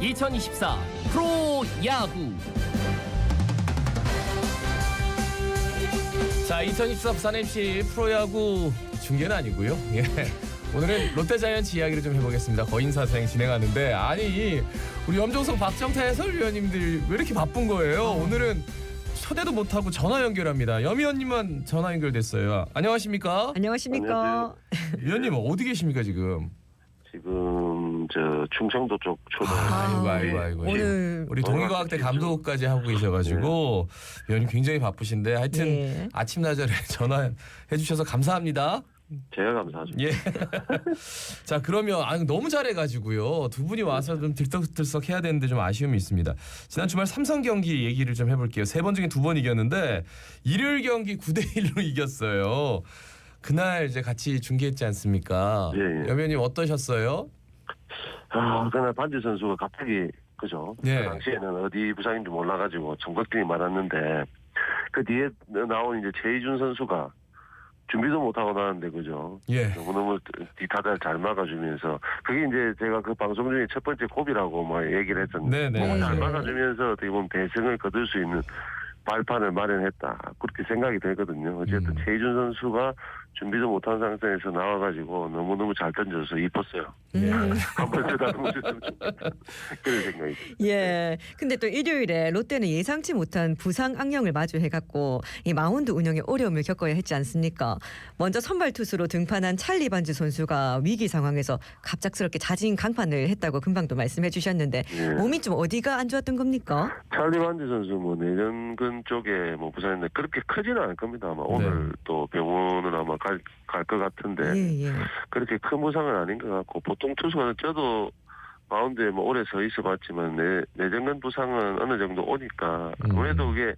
2024 프로야구. 자, 2024 부산 MC 프로야구 중계는 아니고요. 예. 오늘은 롯데자이언츠 이야기를 좀 해보겠습니다. 거인사생 진행하는데, 아니 우리 염종석 박정태 해설위원님들 왜 이렇게 바쁜 거예요? 오늘은 초대도 못하고 전화 연결합니다. 염 위원님만 전화 연결됐어요. 안녕하십니까? 안녕하십니까? 위원님 어디 계십니까 지금? 지금 저 충청도 쪽 초등. 아이고. 오늘 우리 동의과학대 감독까지 하고 계셔가지고 위원님 굉장히 바쁘신데, 하여튼 네. 아침나절에 전화해 주셔서 감사합니다. 제가 감사하죠. 예. 자, 그러면 너무 잘해가지고요. 두 분이 와서 좀 들썩들썩 해야 되는데 좀 아쉬움이 있습니다. 지난 주말 삼성 경기 얘기를 좀 해볼게요. 3번 중에 2번 이겼는데 일요일 경기 9대1로 이겼어요. 그날 이제 같이 중계했지 않습니까? 예. 염 의원님 어떠셨어요? 그날 반지 선수가 갑자기 그죠? 예. 그 당시에는 어디 부상인지 몰라가지고 전 걱정이 많았는데, 그 뒤에 나온 이제 최희준 선수가 준비도 못하고 나왔는데 그죠? 예. 너무너무 뒤타자를 잘 막아주면서, 그게 이제 제가 그 방송 중에 첫 번째 고비라고 뭐 얘기를 했었는데, 네네. 너무 잘 네. 막아주면서 어떻게 보면 대승을 거둘 수 있는 발판을 마련했다, 그렇게 생각이 되거든요. 어쨌든 최희준 선수가 준비도 못한 상태에서 나와가지고 너무너무 잘 던져서 이뻤어요. 예. 한번 쳐다보셨으면 좋겠다, 그런 생각이 듭니다. 예. 근데 또 일요일에 롯데는 예상치 못한 부상 악령을 마주해갖고 이 마운드 운영에 어려움을 겪어야 했지 않습니까? 먼저 선발 투수로 등판한 찰리 반지 선수가 위기 상황에서 갑작스럽게 자진 강판을 했다고 금방도 말씀해 주셨는데, 예. 몸이 좀 어디가 안 좋았던 겁니까? 찰리 반지 선수 뭐 내전근 쪽에 뭐 부상인데 그렇게 크지는 않을 겁니다. 아마 오늘 또 병원을 아마 갈 것 같은데, 예. 그렇게 큰 부상은 아닌 것 같고, 보통 투수가 저도 마운드에 뭐 오래 서 있어봤지만 내전근 부상은 어느 정도 오니까 아무래도 그게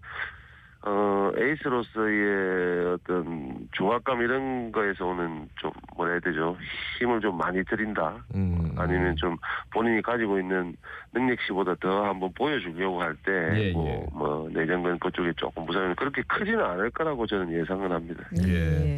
에이스로서의 어떤 중압감 이런 거에서 오는 좀 뭐라 해야 되죠, 힘을 좀 많이 들인다, 아니면 좀 본인이 가지고 있는 능력치보다 더 한번 보여주려고 할 때 뭐 내전근 그쪽에 조금 부상은 그렇게 크지는 않을 거라고 저는 예상을 합니다. 예.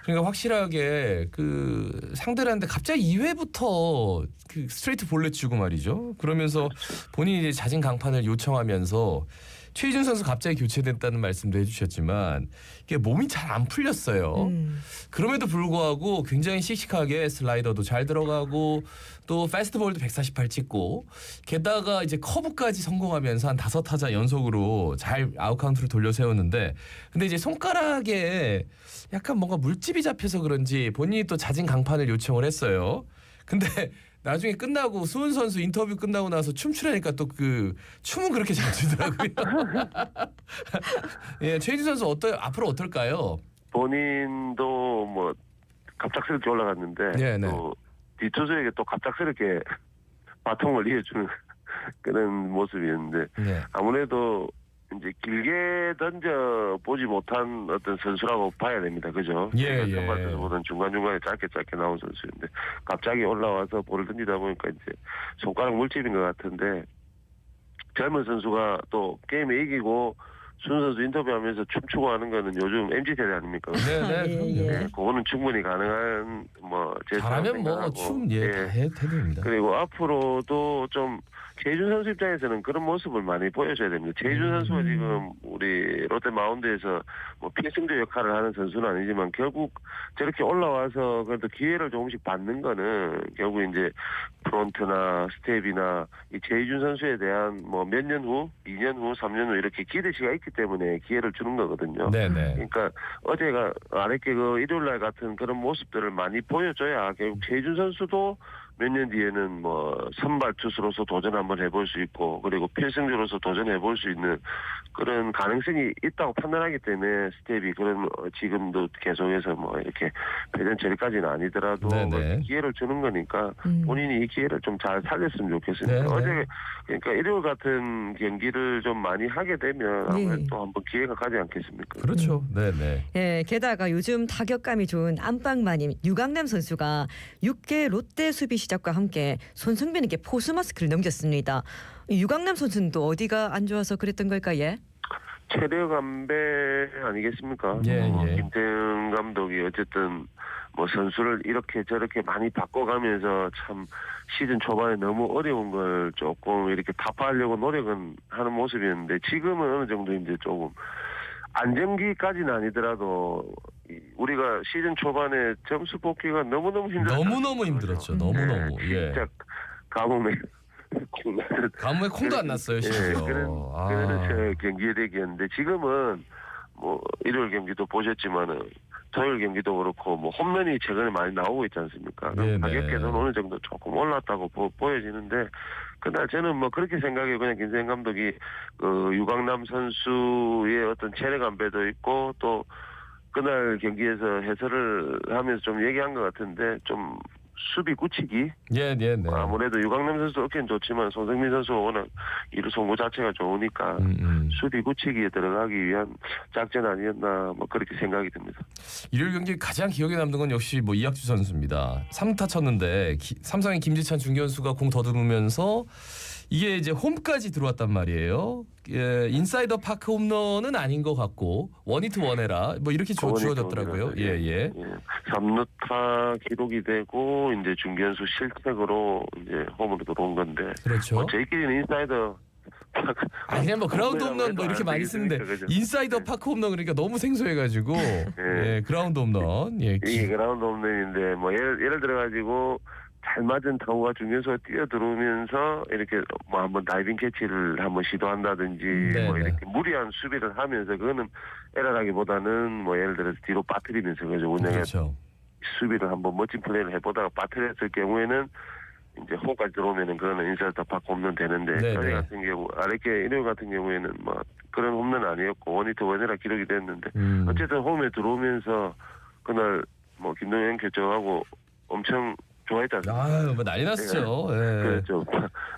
그러니까 확실하게 그 상대한테 갑자기 2회부터 그 스트레이트 볼넷 주고 말이죠. 그러면서 본인이 이제 자진 강판을 요청하면서 최희준 선수 갑자기 교체됐다는 말씀도 해주셨지만 이게 몸이 잘 안 풀렸어요. 그럼에도 불구하고 굉장히 씩씩하게 슬라이더도 잘 들어가고 또 패스트볼도 148 찍고, 게다가 이제 커브까지 성공하면서 한 5타자 연속으로 잘 아웃카운트를 돌려 세웠는데, 근데 이제 손가락에 약간 뭔가 물집이 잡혀서 그런지 본인이 또 자진 강판을 요청을 했어요. 근데 나중에 끝나고 수훈 선수 인터뷰 끝나고 나서 춤추라니까 또 그 춤은 그렇게 잘 추더라고요. 예, 최희준 선수 앞으로 어떨까요? 본인도 뭐 갑작스럽게 올라갔는데 네네. 또 뒤투수에게 또 갑작스럽게 바통을 이어주는 그런 모습이었는데, 네. 아무래도 이제 길게 던져 보지 못한 어떤 선수라고 봐야 됩니다. 그죠? 예. 선발에서보다는 중간중간에 짧게 나온 선수인데, 갑자기 올라와서 볼을 던지다 보니까 이제 손가락 물집인 것 같은데, 젊은 선수가 또 게임에 이기고 순 선수 인터뷰하면서 춤추고 하는 거는 요즘 MZ 세대 아닙니까? 네네. 예. 네, 그거는 충분히 가능한 잘하면 뭐 춤 다 해도 됩니다. 그리고 앞으로도 좀 최희준 선수 입장에서는 그런 모습을 많이 보여줘야 됩니다. 최희준 선수가 지금 우리 롯데 마운드에서 뭐 필승조 역할을 하는 선수는 아니지만, 결국 저렇게 올라와서 그래도 기회를 조금씩 받는 거는 결국 이제 프론트나 스텝이나 이 최희준 선수에 대한 뭐 몇 년 후, 2년 후, 3년 후 이렇게 기대치가 있기 때문에 기회를 주는 거거든요. 네네. 그러니까 어제가 아랫게 그 일요일날 같은 그런 모습들을 많이 보여줘야 결국 최희준 선수도 몇 년 뒤에는 뭐 선발 투수로서 도전 한번 해볼 수 있고, 그리고 필승조로서 도전해볼 수 있는 그런 가능성이 있다고 판단하기 때문에 스텝이 그런 지금도 계속해서 뭐 이렇게 패전 처리까지는 아니더라도 네네. 기회를 주는 거니까 본인이 이 기회를 좀 잘 살렸으면 좋겠습니다. 네네. 어제 그러니까 일요일 같은 경기를 좀 많이 하게 되면 아무래도 또 한번 기회가 가지 않겠습니까? 그렇죠. 네네. 예, 게다가 요즘 타격감이 좋은 안방마님 유강남 선수가 6개 롯데 수비 시작과 함께 손흥민에게 포수 마스크를 넘겼습니다. 이 유강남 선수는 또 어디가 안 좋아서 그랬던 걸까, 예? 체력 안배 아니겠습니까? 예. 김태형 감독이 어쨌든 뭐 선수를 이렇게 저렇게 많이 바꿔가면서 참 시즌 초반에 너무 어려운 걸 조금 이렇게 타파하려고 노력은 하는 모습이었는데 지금은 어느 정도 이제 조금 안정기까지는 아니더라도 우리가 시즌 초반에 점수 뽑기가 너무너무 힘들었어요. 너무너무 힘들었죠. 너무너무. 예. 진짜 가뭄에 가뭄에 콩도 안 났어요, 심지어. 그런 경기에 대기였는데 지금은 뭐 일요일 경기도 보셨지만은 토요일 경기도 그렇고 뭐 홈런이 최근에 많이 나오고 있지 않습니까? 네네. 가격계는 어느 정도 조금 올랐다고 보여지는데 그날 저는 뭐 그렇게 생각해요. 그냥 김세현 감독이 그 유강남 선수의 어떤 체력 안배도 있고 또 그날 경기에서 해설을 하면서 좀 얘기한 것 같은데 좀 수비 굳히기 네. 아무래도 유강남 선수 어깨는 좋지만 손흥민 선수가 워낙 이루 송구 자체가 좋으니까 수비 굳히기에 들어가기 위한 작전 아니었나 뭐 그렇게 생각이 듭니다. 일요일 경기 가장 기억에 남는 건 역시 뭐 이학주 선수입니다. 3타 쳤는데 삼성의 김지찬 중견수가 공 더듬으면서 이게 이제 홈까지 들어왔단 말이에요. 예, 인사이더 파크 홈런은 아닌 것 같고 원히트 원에라 뭐 이렇게 주어졌더라고요. 예. 3루타 기록이 되고 이제 중견수 실책으로 이제 홈으로 들어온 건데. 그렇죠. 뭐 저희끼리는 인사이더 파크. 아니 그냥 뭐 그라운드 홈런 뭐 이렇게 많이 쓰는데 그죠? 인사이더 파크 홈런 그러니까 너무 생소해가지고 예, 그라운드 홈런. 예, 이게 그라운드 홈런인데 뭐 예를 들어 가지고. 잘 맞은 타구가 중견수가 뛰어 들어오면서 이렇게 뭐 한번 다이빙 캐치를 한번 시도한다든지 뭐 이렇게 무리한 수비를 하면서 그거는 에러라기보다는 뭐 예를 들어서 뒤로 빠뜨리면서 그죠 운영에 그렇죠. 수비를 한번 멋진 플레이를 해보다가 빠뜨렸을 경우에는 이제 홈까지 들어오면은 그거는 인사이드 파크 홈런 되는데 저희 같은 경우 아래께 일요일 같은 경우에는 뭐 그런 홈런 아니었고 원히트 원에라 기록이 됐는데 어쨌든 홈에 들어오면서 그날 뭐 김동현 결정하고 엄청 좋아했지 않습니까? 아, 뭐 난리 났죠. 예. 그렇죠.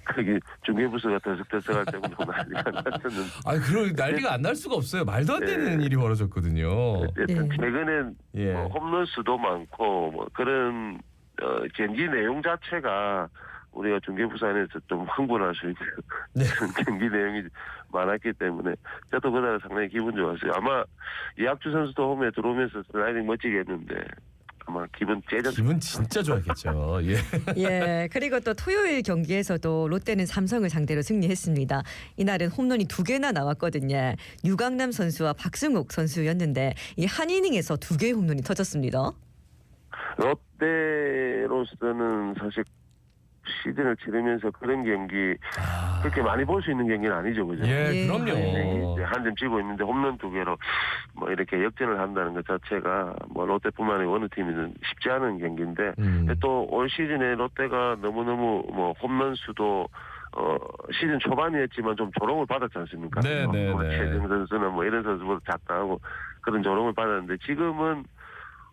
그게 중계부서가 들썩들썩할 때문에 난리가 났었는데. 아, 그런 난리가 안 날 수가 없어요. 말도 안 되는 일이 벌어졌거든요. 어쨌든 최근엔 예. 뭐 홈런 수도 많고 뭐 그런 경기 내용 자체가 우리가 중계부서 안에서 좀 흥분할 수 있는 그런 경기 내용이 많았기 때문에 저도 그날 상당히 기분 좋았어요. 아마 이학주 선수도 홈에 들어오면서 슬라이딩 멋지게 했는데 아마 기분 진짜 좋았겠죠. 예. 예, 그리고 또 토요일 경기에서도 롯데는 삼성을 상대로 승리했습니다. 이날은 홈런이 2개나 나왔거든요. 유강남 선수와 박승욱 선수였는데 이 한 이닝에서 2개의 홈런이 터졌습니다. 롯데로서는 사실 시즌을 치르면서 그런 경기 그렇게 많이 볼 수 있는 경기는 아니죠, 그죠? 예, 그럼요. 이제 한 점 치고 있는데 홈런 2개로 뭐 이렇게 역전을 한다는 것 자체가 뭐 롯데뿐만 아니라 어느 팀이든 쉽지 않은 경기인데 또 올 시즌에 롯데가 너무너무 뭐 홈런 수도 시즌 초반이었지만 좀 조롱을 받았지 않습니까? 네. 최정 선수는 뭐 이런 선수보다 작다고 그런 조롱을 받았는데 지금은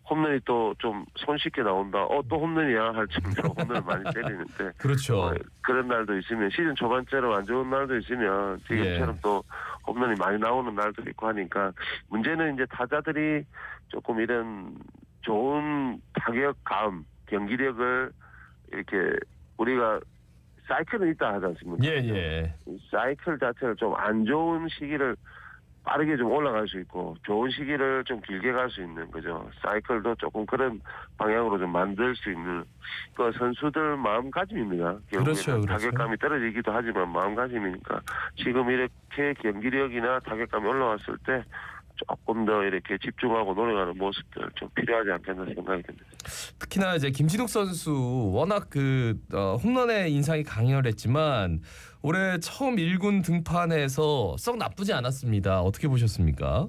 홈런이 또 좀 손쉽게 나온다. 또 홈런이야 할 정도로 홈런을 많이 때리는데. 그렇죠. 그런 날도 있으면 시즌 초반처럼 안 좋은 날도 있으면 지금처럼 또 홈런이 많이 나오는 날도 있고 하니까 문제는 이제 타자들이 조금 이런 좋은 타격감, 경기력을 이렇게 우리가 사이클은 있다 하지 않습니까? 예. 사이클 자체를 좀 안 좋은 시기를 빠르게 좀 올라갈 수 있고 좋은 시기를 좀 길게 갈 수 있는 거죠. 사이클도 조금 그런 방향으로 좀 만들 수 있는 그 선수들 마음가짐입니다. 그렇죠. 타격감이 떨어지기도 하지만 마음가짐이니까 지금 이렇게 경기력이나 타격감이 올라왔을 때 조금 더 이렇게 집중하고 노력하는 모습들 좀 필요하지 않겠나 생각이 듭니다. 특히나 이제 김진욱 선수 워낙 그 홈런의 인상이 강렬했지만 올해 처음 1군 등판해서 썩 나쁘지 않았습니다. 어떻게 보셨습니까?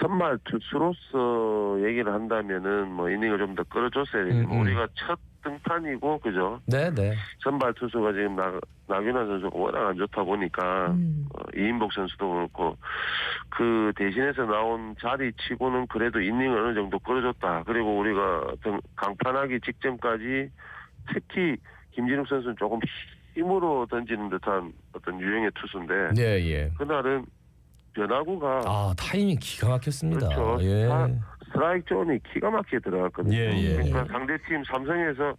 선발 투수로서 얘기를 한다면은 뭐 이닝을 좀 더 끌어줬어야 되지. 우리가 첫 등판이고 그죠? 네. 선발 투수가 지금 나균환 선수가 워낙 안 좋다 보니까 이인복 선수도 그렇고 그 대신해서 나온 자리치고는 그래도 이닝을 어느 정도 끌어줬다. 그리고 우리가 강판하기 직전까지 특히 김진욱 선수는 조금 힘으로 던지는 듯한 어떤 유형의 투수인데 예. 그날은 변화구가 타이밍 기가 막혔습니다. 그렇죠. 예. 스트라이크 존이 기가 막히게 들어갔거든요. 예. 그러니까 상대팀 삼성에서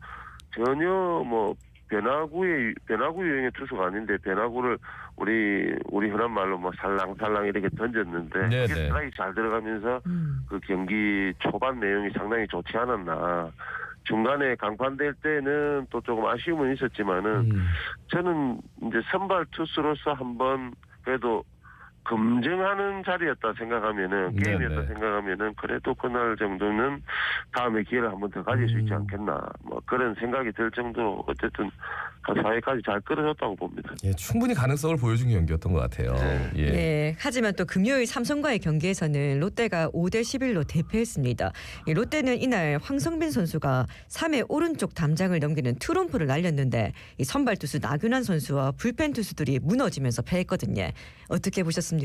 전혀 뭐 변화구 유형의 투수가 아닌데 변화구를 우리 흔한 말로 뭐 살랑살랑 이렇게 던졌는데 네네. 그게 스트라이크 잘 들어가면서 그 경기 초반 내용이 상당히 좋지 않았나. 중간에 강판될 때는 또 조금 아쉬움은 있었지만은 저는 이제 선발 투수로서 한번 그래도 검증하는 자리였다 생각하면은 게임이었다 네네. 생각하면은 그래도 그날 정도는 다음에 기회를 한번 더 가질 수 있지 않겠나 뭐 그런 생각이 들 정도로 어쨌든 한 4회까지 잘 끌어졌다고 봅니다. 예, 충분히 가능성을 보여준 경기였던 것 같아요. 네. 예. 네, 하지만 또 금요일 삼성과의 경기에서는 롯데가 5대11로 대패했습니다. 이 롯데는 이날 황성빈 선수가 3회 오른쪽 담장을 넘기는 투런프를 날렸는데 이 선발 투수 나균환 선수와 불펜 투수들이 무너지면서 패했거든요. 어떻게 보셨습니까?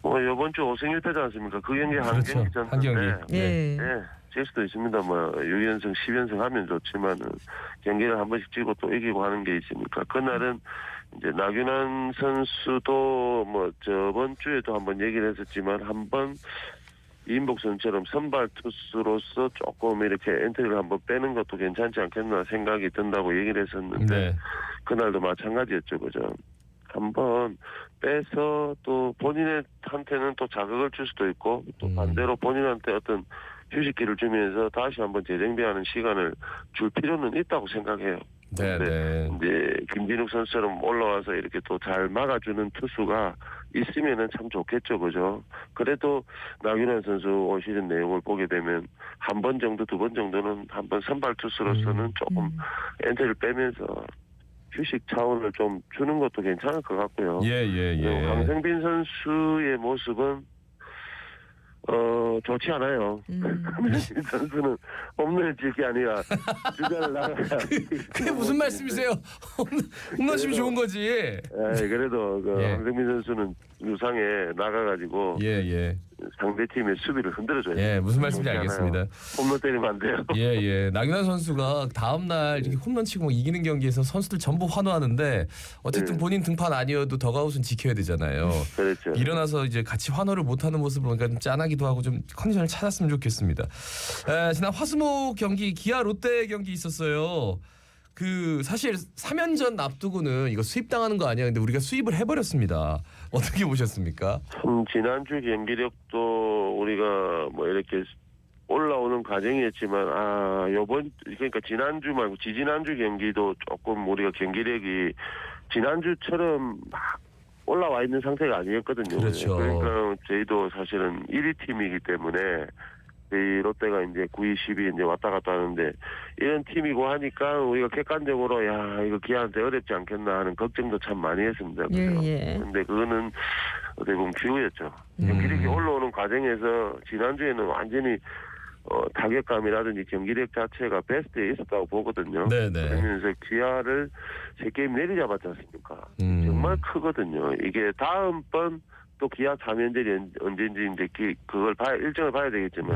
뭐 이번 주 5승 1패지 않습니까? 그 경기 한 그렇죠. 경기 한 경기. 졌는데 예. 네, 질 수도 있습니다. 뭐 6연승 10연승 하면 좋지만은 경기를 한 번씩 지고 또 이기고 하는 게 있으니까 그날은 이제 나균환 선수도 뭐 저번 주에도 한번 얘기를 했었지만 한번 이인복 선수처럼 선발 투수로서 조금 이렇게 엔트리를 한번 빼는 것도 괜찮지 않겠나 생각이 든다고 얘기를 했었는데 네. 그날도 마찬가지였죠, 그죠? 한번 빼서 또 본인한테는 또 자극을 줄 수도 있고 또 반대로 본인한테 어떤 휴식기를 주면서 다시 한번 재정비하는 시간을 줄 필요는 있다고 생각해요. 네, 네. 이제 김진욱 선수처럼 올라와서 이렇게 또 잘 막아주는 투수가 있으면은 참 좋겠죠, 그죠? 그래도 나균환 선수 올 시즌 내용을 보게 되면 한 번 정도, 두 번 정도는 한번 선발 투수로서는 조금 엔트를 빼면서 휴식 차원을 좀 주는 것도 괜찮을 것 같고요. 예. 황성빈 선수의 모습은 좋지 않아요. 황성빈 선수는 홈런을 칠 게 아니라 주자를 나가야. 그게 무슨 말씀이세요? 홈런 치면 좋은 거지. 예, 그래도 그 예. 황성빈 선수는 유상에 나가가지고 예. 상대 팀의 수비를 흔들어줘요. 예, 무슨 말씀인지 알겠습니다. 홈런 때리면 안 돼요. 예. 나균환 선수가 다음 날 이렇게 홈런 치고 막 이기는 경기에서 선수들 전부 환호하는데 어쨌든 네. 본인 등판 아니어도 더가웃은 지켜야 되잖아요. 그렇죠. 일어나서 이제 같이 환호를 못하는 모습을 보니까 좀 짠하기도 하고 좀 컨디션을 찾았으면 좋겠습니다. 지난 화수목 경기 기아 롯데 경기 있었어요. 그 사실 3연전 앞두고는 이거 수입당하는 거 아니야? 근데 우리가 수입을 해버렸습니다. 어떻게 보셨습니까? 지난주 경기력도 우리가 뭐 이렇게 올라오는 과정이었지만 요번 그러니까 지난주 말고 지지난주 경기도 조금 우리가 경기력이 지난주처럼 막 올라와 있는 상태가 아니었거든요. 그렇죠. 그러니까 저희도 사실은 1위 팀이기 때문에 이 롯데가 이제 9위, 10위 이제 왔다 갔다 하는데 이런 팀이고 하니까 우리가 객관적으로 이거 기아한테 어렵지 않겠나 하는 걱정도 참 많이 했습니다. 그죠? 예. 근데 그거는 어떻게 보면 기우였죠. 경기력이 올라오는 과정에서 지난주에는 완전히 타격감이라든지 경기력 자체가 베스트에 있었다고 보거든요. 네네. 그러면서 기아를 3게임 내리잡았지 않습니까? 정말 크거든요. 이게 다음번 또 기아 3연전이 언제인지 이제 그걸 일정을 봐야 되겠지만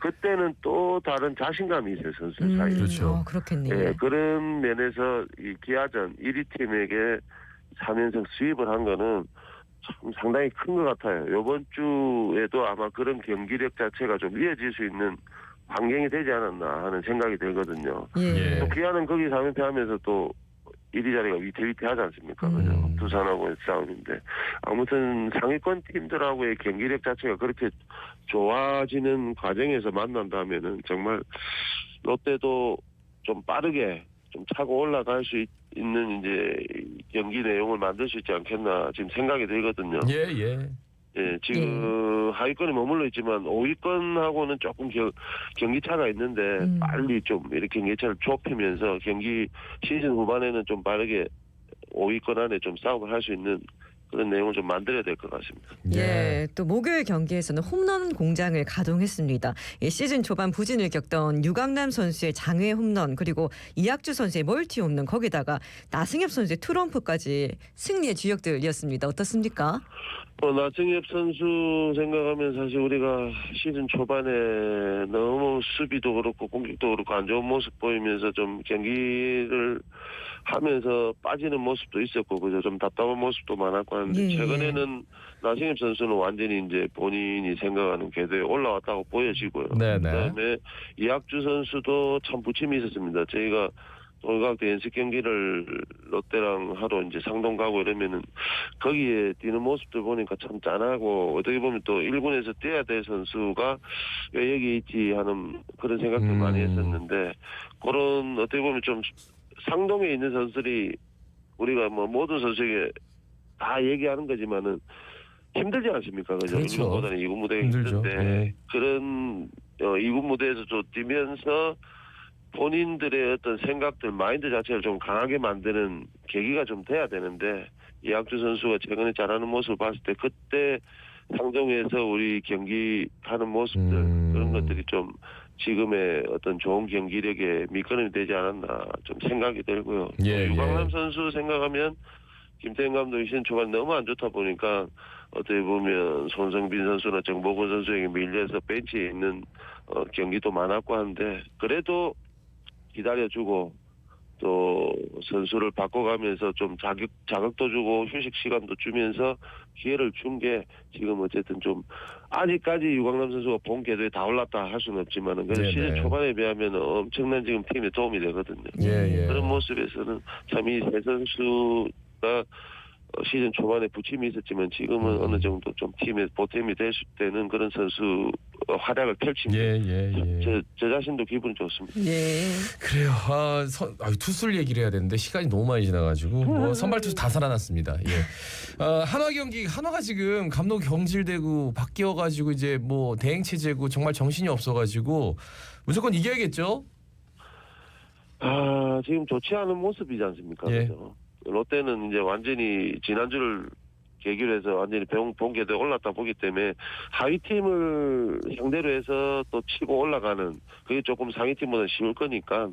그때는 또 다른 자신감이 있어요, 선수 사이에. 그렇죠. 그렇겠네요. 예, 그런 면에서 이 기아전 1위 팀에게 3연승 수입을 한 거는 참 상당히 큰 것 같아요. 이번 주에도 아마 그런 경기력 자체가 좀 이어질 수 있는 환경이 되지 않았나 하는 생각이 들거든요. 예. 또 기아는 거기 3연패하면서 또 1위 자리가 위태위태하지 않습니까? 그죠? 두산하고의 싸움인데 아무튼 상위권 팀들하고의 경기력 자체가 그렇게 좋아지는 과정에서 만난다면은 정말 롯데도 좀 빠르게 좀 차고 올라갈 수 있는 이제 경기 내용을 만들 수 있지 않겠나 지금 생각이 들거든요. 예, 지금 하위권에 머물러 있지만 5위권하고는 조금 경기차가 있는데 빨리 좀 이렇게 경기차를 좁히면서 경기 시즌 후반에는 좀 빠르게 5위권 안에 좀 싸움을 할 수 있는 그런 내용을 좀 만들어야 될 것 같습니다. 예, 또 목요일 경기에서는 홈런 공장을 가동했습니다. 시즌 초반 부진을 겪던 유강남 선수의 장외 홈런 그리고 이학주 선수의 멀티 홈런 거기다가 나승엽 선수의 트럼프까지 승리의 주역들이었습니다. 어떻습니까? 나승엽 선수 생각하면 사실 우리가 시즌 초반에 너무 수비도 그렇고 공격도 그렇고 안 좋은 모습 보이면서 좀 경기를 하면서 빠지는 모습도 있었고 그죠 좀 답답한 모습도 많았고 하는데 최근에는 나승엽 선수는 완전히 이제 본인이 생각하는 궤도에 올라왔다고 보여지고요. 네네. 그다음에 이학주 선수도 참 부침이 있었습니다. 저희가 동해과학대 연습 경기를 롯데랑 하러 이제 상동 가고 이러면은 거기에 뛰는 모습들 보니까 참 짠하고 어떻게 보면 또 1군에서 뛰어야 될 선수가 왜 여기 있지 하는 그런 생각도 많이 했었는데 그런 어떻게 보면 좀 상동에 있는 선수들이 우리가 뭐 모든 선수에게 다 얘기하는 거지만은 힘들지 않습니까? 그죠? 그렇죠. 1군보다는 2군 무대가 힘들죠. 힘든데 네. 그런 2군 무대에서 좀 뛰면서 본인들의 어떤 생각들, 마인드 자체를 좀 강하게 만드는 계기가 좀 돼야 되는데 이학주 선수가 최근에 잘하는 모습을 봤을 때 그때 상동에서 우리 경기하는 모습들 그런 것들이 좀 지금의 어떤 좋은 경기력에 밑거름이 되지 않았나 좀 생각이 들고요. 예, 유강남 예. 선수 생각하면 김태형 감독이 시즌 초반 너무 안 좋다 보니까 어떻게 보면 손성빈 선수나 정보근 선수에게 밀려서 벤치에 있는 경기도 많았고 한데 그래도 기다려주고 또 선수를 바꿔가면서 좀 자극도 주고 휴식 시간도 주면서 기회를 준 게 지금 어쨌든 좀 아직까지 유강남 선수가 본 궤도에 다 올랐다 할 수는 없지만은 그래도 네네. 시즌 초반에 비하면 엄청난 지금 팀에 도움이 되거든요. 예, 예. 그런 모습에서는 참 이 세 선수가 시즌 초반에 부침이 있었지만 지금은 어느 정도 좀 팀의 보탬이 될 수 있는 그런 선수 활약을 펼칩니다. 예. 저 자신도 기분이 좋습니다. 예. 그래요. 투수를 얘기를 해야 되는데 시간이 너무 많이 지나가지고 뭐 선발 투수 다 살아났습니다. 예. 한화 경기 한화가 지금 감독 경질되고 바뀌어가지고 이제 뭐 대행 체제고 정말 정신이 없어가지고 무조건 이겨야겠죠. 지금 좋지 않은 모습이지 않습니까? 예. 그죠? 롯데는 이제 완전히 지난주를 계기로 해서 완전히 본궤도에 올랐다 보기 때문에 하위 팀을 상대로 해서 또 치고 올라가는 그게 조금 상위 팀보다 쉬울 거니까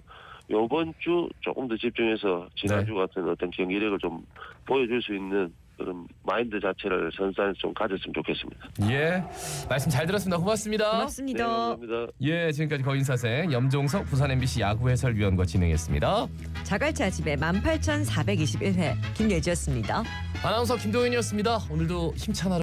이번 주 조금 더 집중해서 지난주 같은 어떤 경기력을 좀 보여줄 수 있는 그런 마인드 자체를 선수한테 좀 가졌으면 좋겠습니다. 예. 말씀 잘 들었습니다. 고맙습니다. 고맙습니다. 네, 감사합니다. 예, 지금까지 거인사생 염종석 부산 MBC 야구 해설위원과 진행했습니다. 자갈치 아침에 18,421회 김예지였습니다. 아나운서 김도현이었습니다. 오늘도 힘찬 하루